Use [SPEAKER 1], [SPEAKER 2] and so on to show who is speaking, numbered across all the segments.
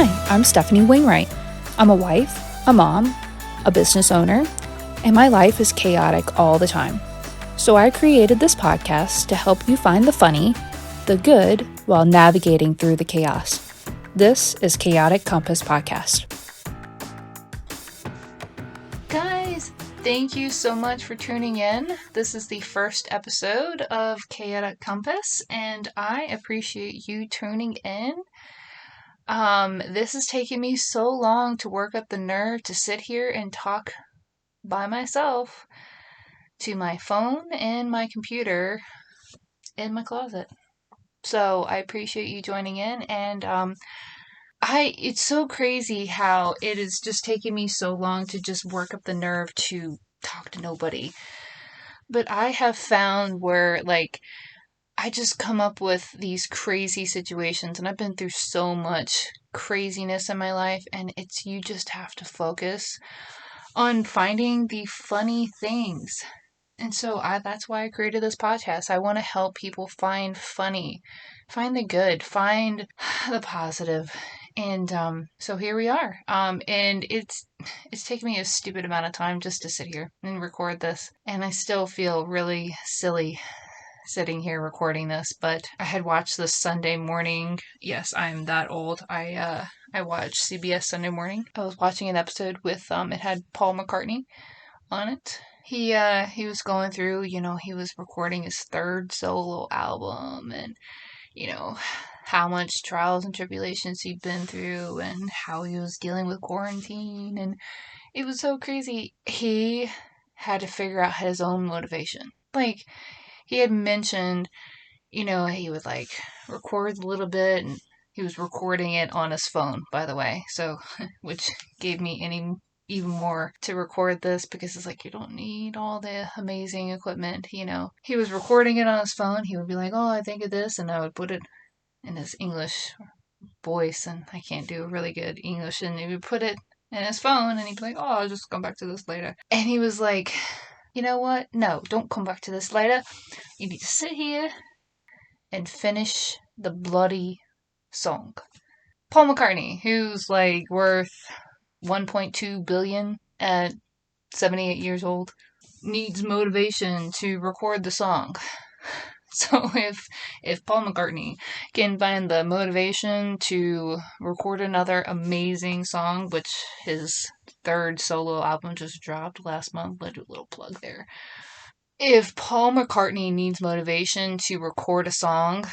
[SPEAKER 1] Hi, I'm Stephanie Wainwright. I'm a wife, a mom, a business owner, and my life is chaotic all the time. So I created this podcast to help you find the funny, the good, while navigating through the chaos. This is Chaotic Compass Podcast. Guys, thank you so much for tuning in. This is the first episode of Chaotic Compass, and I appreciate you tuning in. This is taking me so long to work up the nerve to sit here and talk by myself to my phone and my computer in my closet. So I appreciate you joining in, and it's so crazy how it is just taking me so long to just work up the nerve to talk to nobody. But I have found where, I just come up with these crazy situations, and I've been through so much craziness in my life, and you just have to focus on finding the funny things. And so that's why I created this podcast. I want to help people find funny, find the good, find the positive. And so here we are. And it's taken me a stupid amount of time just to sit here and record this. And I still feel really silly sitting here recording this, but I had watched this Sunday morning. Yes, I'm that old. I watched CBS Sunday Morning. I was watching an episode with it had Paul McCartney on it. He was going through, he was recording his third solo album, and how much trials and tribulations he'd been through, and how he was dealing with quarantine, and it was so crazy. He had to figure out his own motivation. He had mentioned, he would record a little bit, and he was recording it on his phone, by the way, so, which gave me even more to record this, because it's you don't need all the amazing equipment, He was recording it on his phone. He would be like, oh, I think of this, and I would put it in his English voice, and I can't do really good English, and he would put it in his phone, and he'd be like, oh, I'll just come back to this later. And he was like, you know what? No, don't come back to this later. You need to sit here and finish the bloody song. Paul McCartney, who's worth 1.2 billion at 78 years old, needs motivation to record the song. So if Paul McCartney can find the motivation to record another amazing song, which his third solo album just dropped last month, let's do a little plug there. If Paul McCartney needs motivation to record a song,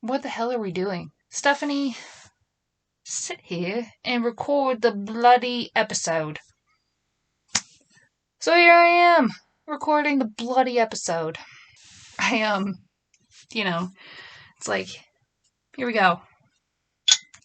[SPEAKER 1] what the hell are we doing? Stephanie, sit here and record the bloody episode. So here I am, recording the bloody episode. It's here we go.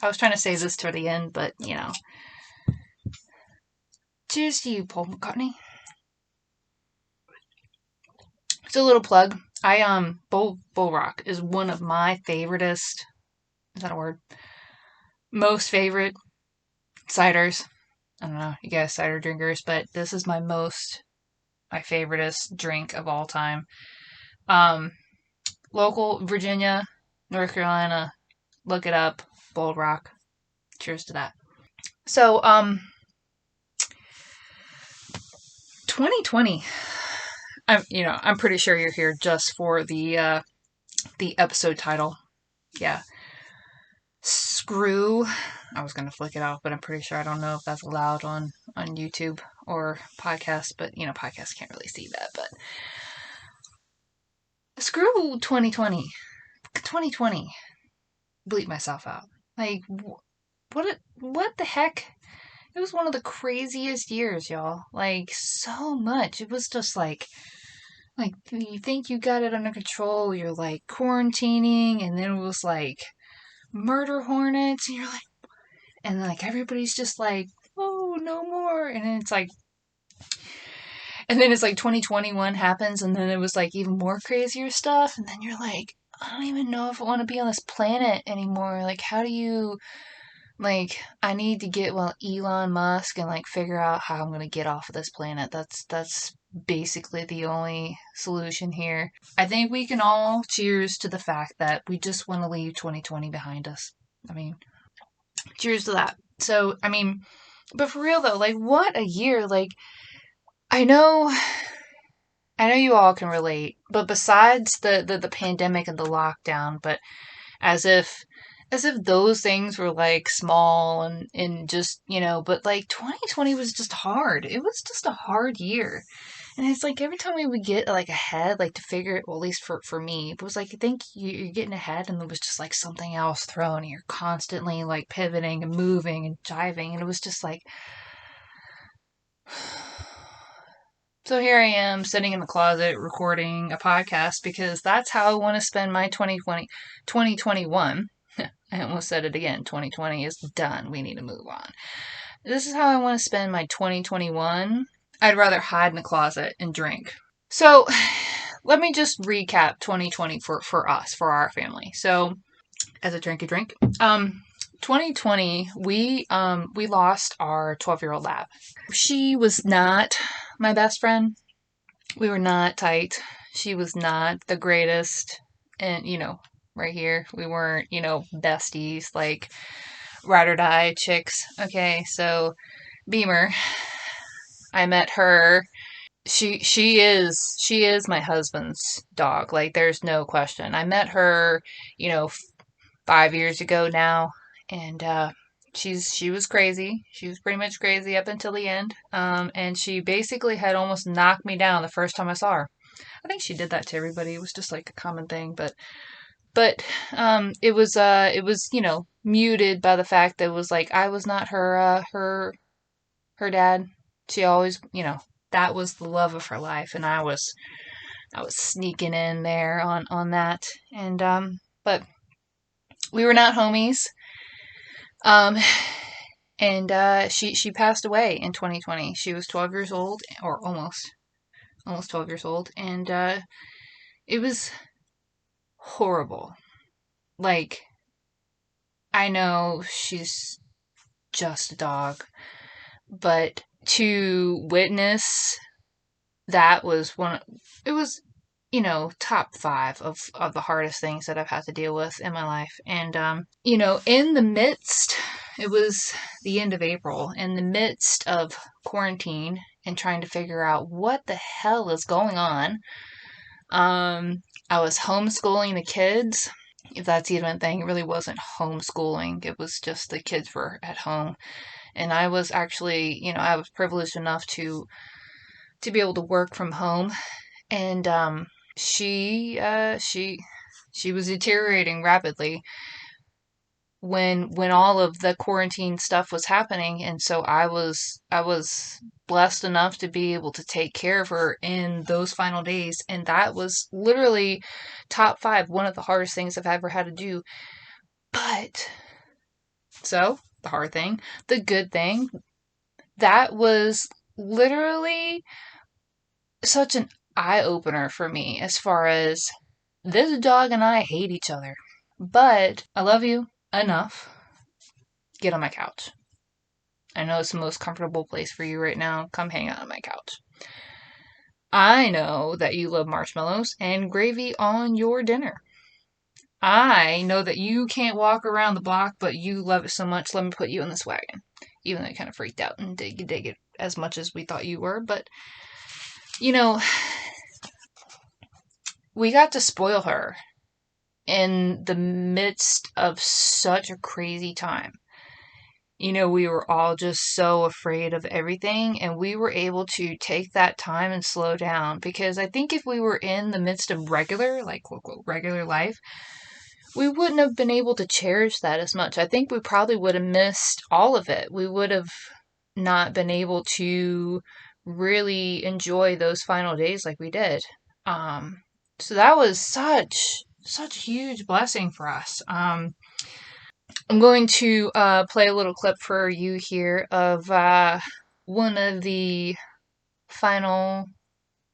[SPEAKER 1] I was trying to save this to the end, but, Cheers to you, Paul McCartney. It's a little plug. Bull Rock is one of my favoriteest, is that a word? Most favorite ciders. I don't know, you guys cider drinkers, but this is my favoriteest drink of all time. Local Virginia, North Carolina, look it up, Bull Rock. Cheers to that. So, 2020. I'm pretty sure you're here just for the episode title. Yeah. Screw. I was gonna flick it off, but I'm pretty sure, I don't know if that's allowed on YouTube or podcast, but podcasts can't really see that, but screw 2020. 2020. Bleep myself out. What the heck? It was one of the craziest years, y'all. So much. It was just you think you got it under control, you're quarantining, and then it was murder hornets, and you're and everybody's just oh, no more, and then it's and then it's 2021 happens, and then it was even more crazier stuff, and then you're I don't even know if I want to be on this planet anymore. How do you I need to get Elon Musk and figure out how I'm going to get off of this planet. That's basically the only solution here. I think we can all cheers to the fact that we just want to leave 2020 behind us. I mean, cheers to that. So, I mean, but for real though, like, what a year. Like, I know, I know you all can relate, but besides the pandemic and the lockdown, but as if as if those things were like small and just, but like 2020 was just hard. It was just a hard year. And it's like every time we would get like ahead, like to figure it, well, at least for me, it was like I think you're getting ahead and there was just like something else thrown and you're constantly like pivoting and moving and jiving. And it was just like, so here I am sitting in the closet recording a podcast because that's how I want to spend my 2021. I almost said it again. 2020 is done. We need to move on. This is how I want to spend my 2021. I'd rather hide in the closet and drink. So let me just recap 2020 for us, for our family. So as I drink a drink, 2020, we lost our 12-year-old lab. She was not my best friend. We were not tight. She was not the greatest. And, right here, we weren't, besties, like ride or die chicks. Okay, so Beamer, I met her. She is my husband's dog. Like there's no question. I met her, 5 years ago now, and she was crazy. She was pretty much crazy up until the end. And she basically had almost knocked me down the first time I saw her. I think she did that to everybody. It was just like a common thing, but it was muted by the fact that it was like I was not her dad. She always, that was the love of her life, and I was sneaking in there on that. And but we were not homies. Um and she passed away in 2020. She was 12 years old, or almost 12 years old, and it was horrible. Like, I know she's just a dog, but to witness that was it was, top five of the hardest things that I've had to deal with in my life. And, in the midst, it was the end of April, in the midst of quarantine and trying to figure out what the hell is going on. I was homeschooling the kids, if that's even a thing. It really wasn't homeschooling. It was just the kids were at home. And I was actually, I was privileged enough to be able to work from home. And she was deteriorating rapidly when all of the quarantine stuff was happening, and so I was blessed enough to be able to take care of her in those final days, and that was literally top five, one of the hardest things I've ever had to do. But so the hard thing, the good thing, that was literally such an eye opener for me as far as this dog and I hate each other, but I love you enough. Get on my couch. I know it's the most comfortable place for you right now. Come hang out on my couch. I know that you love marshmallows and gravy on your dinner. I know that you can't walk around the block, but you love it so much. Let me put you in this wagon. Even though you kind of freaked out and dig it as much as we thought you were. But, we got to spoil her in the midst of such a crazy time. We were all just so afraid of everything, and we were able to take that time and slow down, because I think if we were in the midst of regular, like quote, quote, regular life, we wouldn't have been able to cherish that as much. I think we probably would have missed all of it. We would have not been able to really enjoy those final days like we did. So that was such a huge blessing for us. I'm going to play a little clip for you here of one of the final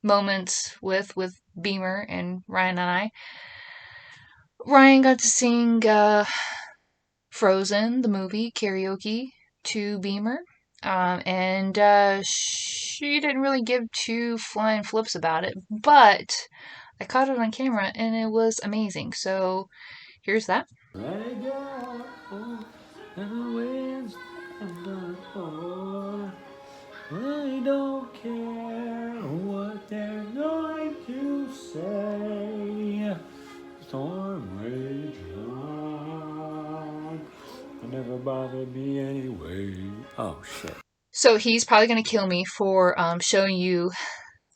[SPEAKER 1] moments with Beamer and Ryan and I. Ryan got to sing Frozen, the movie, karaoke to Beamer. And she didn't really give two flying flips about it, but I caught it on camera and it was amazing. So here's that.
[SPEAKER 2] Let it go, and away never bothered me anyway. Oh, shit.
[SPEAKER 1] So he's probably going to kill me for showing you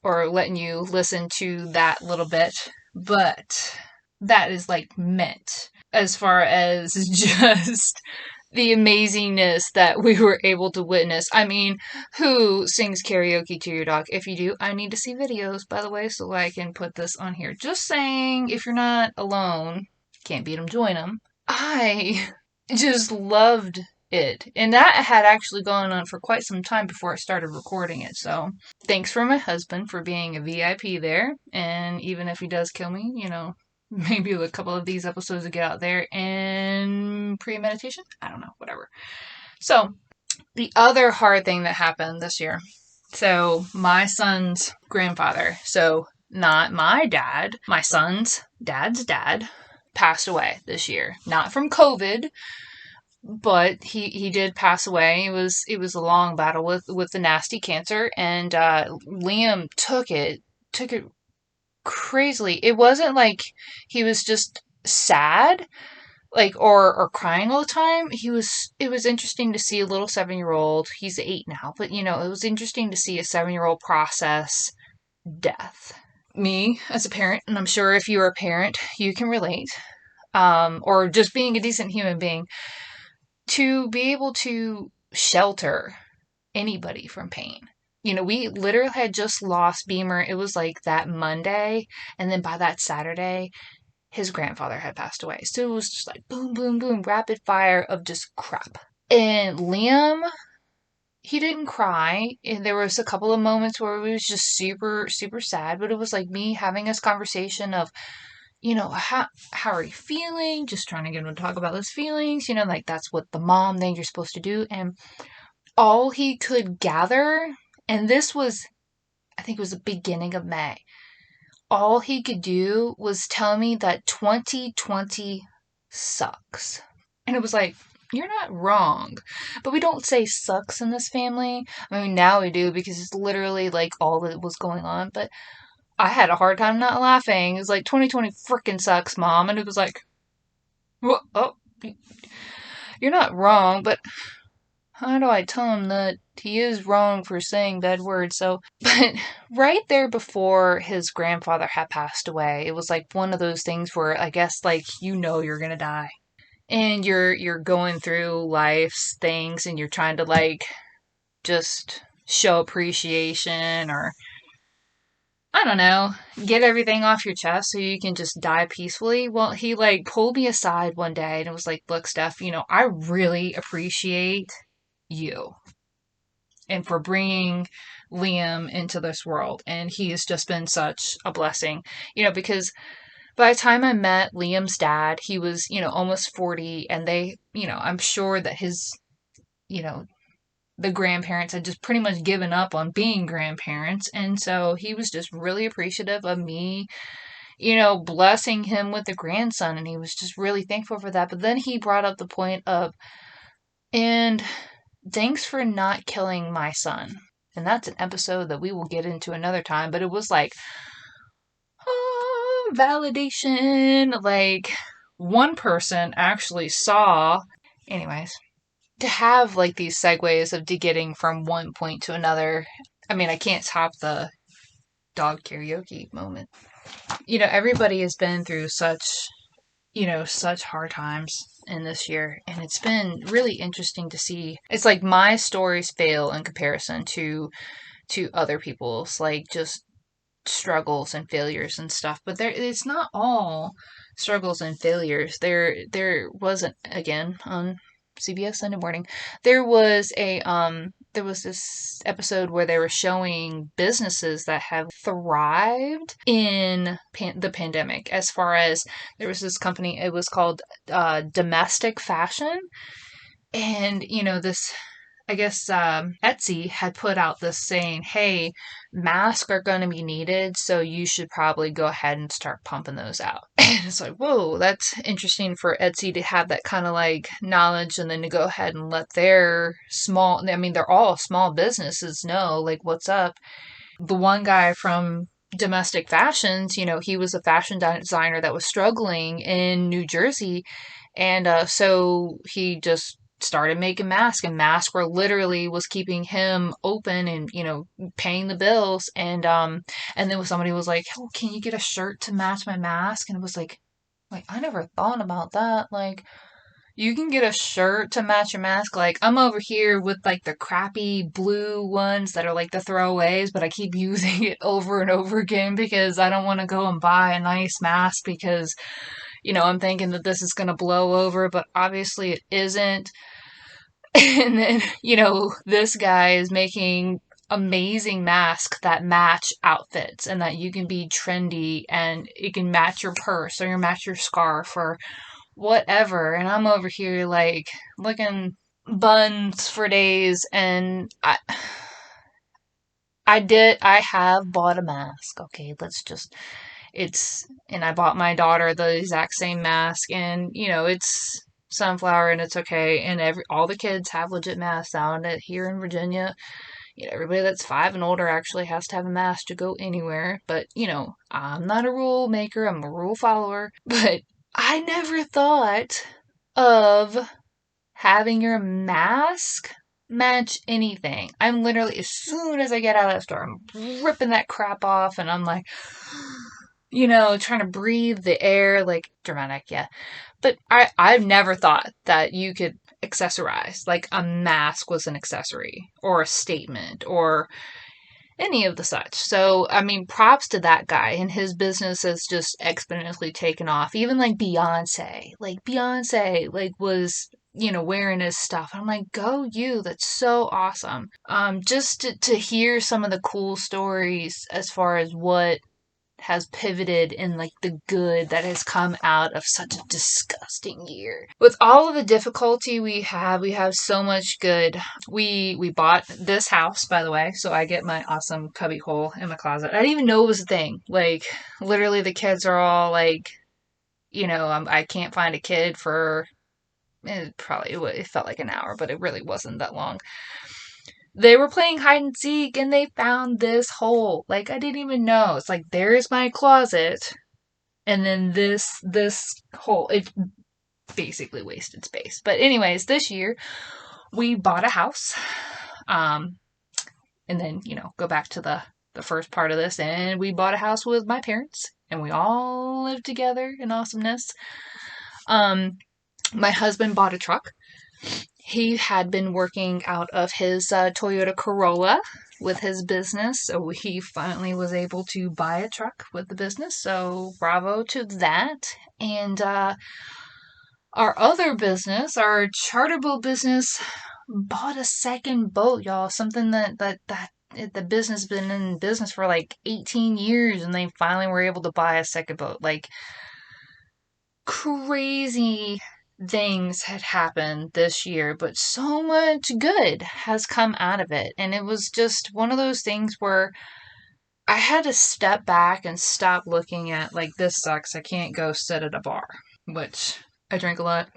[SPEAKER 1] or letting you listen to that little bit, but that is like meant as far as just the amazingness that we were able to witness. I mean, who sings karaoke to your dog? If you do, I need to see videos, by the way, so I can put this on here. Just saying, if you're not alone, can't beat them, join them. I just loved it. And that had actually gone on for quite some time before I started recording it. So thanks for my husband for being a VIP there. And even if he does kill me, maybe a couple of these episodes will get out there in premeditation. I don't know, whatever. So the other hard thing that happened this year. So my son's grandfather, so not my dad, my son's dad's dad, passed away this year. Not from COVID, but he did pass away. It was a long battle with the nasty cancer, and Liam took it crazily. It wasn't like he was just sad, like or crying all the time. It was interesting to see a little 7-year-old. He's 8 now, but it was interesting to see a 7-year-old process death. Me as a parent, and I'm sure if you're a parent, you can relate. Or just being a decent human being, to be able to shelter anybody from pain. We literally had just lost Beamer. It was like that Monday, and then by that Saturday, his grandfather had passed away. So it was just like boom, boom, boom, rapid fire of just crap. And Liam, he didn't cry. And there was a couple of moments where he was just super, super sad, but it was like me having this conversation of, how are you feeling? Just trying to get him to talk about his feelings, like that's what the mom thing you're supposed to do. And all he could gather, and this was, I think it was the beginning of May, all he could do was tell me that 2020 sucks. And it was like, you're not wrong. But we don't say sucks in this family. I mean, now we do because it's literally like all that was going on. But I had a hard time not laughing. It was like, 2020 freaking sucks, Mom. And it was like, well, oh, you're not wrong, but how do I tell him that he is wrong for saying bad words? So, but right there before his grandfather had passed away, it was like one of those things where I guess like you're gonna die, and you're going through life's things, and you're trying to like just show appreciation, or I don't know, get everything off your chest so you can just die peacefully. Well, he like pulled me aside one day and it was like, look, Steph, I really appreciate you and for bringing Liam into this world. And he has just been such a blessing, because by the time I met Liam's dad, he was, almost 40. And they, I'm sure that his, the grandparents had just pretty much given up on being grandparents. And so he was just really appreciative of me, blessing him with a grandson. And he was just really thankful for that. But then he brought up the point of, and thanks for not killing my son. And that's an episode that we will get into another time. But it was like, validation. Like, one person actually saw. Anyways, to have like these segues of getting from one point to another. I mean, I can't top the dog karaoke moment. Everybody has been through such hard times in this year, and it's been really interesting to see. It's like my stories fail in comparison to other people's, like just struggles and failures and stuff. But it's not all struggles and failures. There wasn't, again, on CBS Sunday Morning, there was this episode where they were showing businesses that have thrived in the pandemic. As far as, there was this company, it was called Domestic Fashion, and this, I guess, Etsy had put out this saying, hey, masks are going to be needed, so you should probably go ahead and start pumping those out. And it's like, whoa, that's interesting for Etsy to have that kind of like knowledge, and then to go ahead and let their small, I mean, they're all small businesses know, like, what's up. The one guy from Domestic Fashions, he was a fashion designer that was struggling in New Jersey. And so he just started making masks, and masks were literally was keeping him open and, paying the bills. And then somebody was like, oh, can you get a shirt to match my mask? And it was like, I never thought about that. Like, you can get a shirt to match your mask. Like, I'm over here with like the crappy blue ones that are like the throwaways, but I keep using it over and over again because I don't want to go and buy a nice mask because, I'm thinking that this is going to blow over, but obviously it isn't. And then, this guy is making amazing masks that match outfits and that you can be trendy and it can match your purse or you match your scarf or whatever. And I'm over here like looking buns for days, and I have bought a mask. Okay, and I bought my daughter the exact same mask, and it's sunflower and it's okay, and all the kids have legit masks out here in Virginia. Everybody that's 5 and older actually has to have a mask to go anywhere. But, I'm not a rule maker, I'm a rule follower. But I never thought of having your mask match anything. I'm literally, as soon as I get out of the store, I'm ripping that crap off and I'm like, trying to breathe the air, like dramatic, yeah. But I've never thought that you could accessorize, like a mask was an accessory or a statement or any of the such. So, I mean, props to that guy, and his business has just exponentially taken off. Even like Beyonce, was, wearing his stuff. I'm like, go you, that's so awesome. Just to hear some of the cool stories as far as what has pivoted in like the good that has come out of such a disgusting year. With all of the difficulty we have so much good. We bought this house, by the way, so I get my awesome cubby hole in my closet. I didn't even know it was a thing. Like, literally the kids are all like, I can't find a kid for it felt like an hour, but it really wasn't that long. They were playing hide and seek and they found this hole. Like, I didn't even know. It's like, there's my closet. And then this hole. It basically wasted space. But anyways, this year we bought a house. And then, go back to the first part of this, and we bought a house with my parents and we all lived together in awesomeness. My husband bought a truck. He had been working out of his Toyota Corolla with his business, so he finally was able to buy a truck with the business, so bravo to that. And our other business, our charter boat business, bought a second boat, y'all. Something that the business been in business for like 18 years, and they finally were able to buy a second boat. Like, crazy things had happened this year, but so much good has come out of it. And it was just one of those things where I had to step back and stop looking at, like, this sucks, I can't go sit at a bar, which I drink a lot,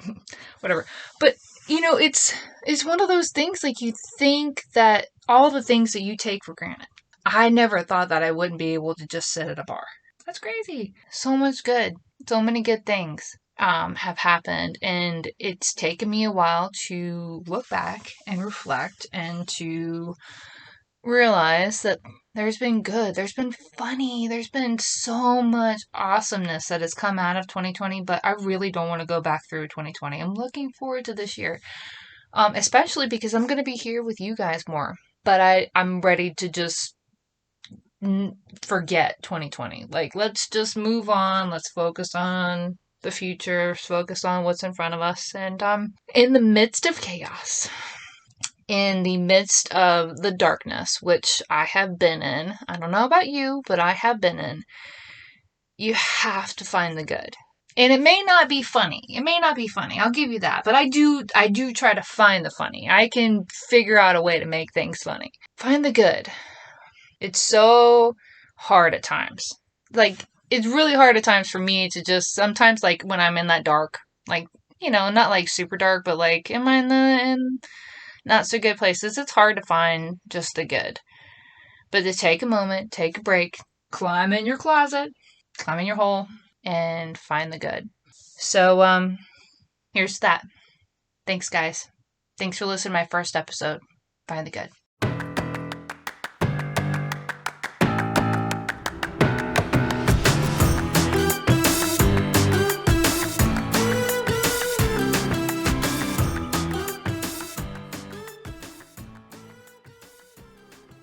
[SPEAKER 1] whatever. But, it's one of those things, like, you think that all the things that you take for granted. I never thought that I wouldn't be able to just sit at a bar. That's crazy. So much good. So many good things have happened, and it's taken me a while to look back and reflect and to realize that there's been good, there's been funny, there's been so much awesomeness that has come out of 2020, but I really don't want to go back through 2020. I'm looking forward to this year, especially because I'm going to be here with you guys more, but I'm ready to just forget 2020. Like, let's just move on, let's focus on the future, focus on what's in front of us. And in the midst of chaos, in the midst of the darkness, which I have been in, I don't know about you, but I have been in, you have to find the good. And it may not be funny. I'll give you that. But I do try to find the funny. I can figure out a way to make things funny. Find the good. It's so hard at times. Like, it's really hard at times for me to just, sometimes, like, when I'm in that dark, like, not like super dark, but like, am I in not so good places? It's hard to find just the good. But to take a moment, take a break, climb in your closet, climb in your hole, and find the good. So, here's that. Thanks, guys. Thanks for listening to my first episode. Find the good.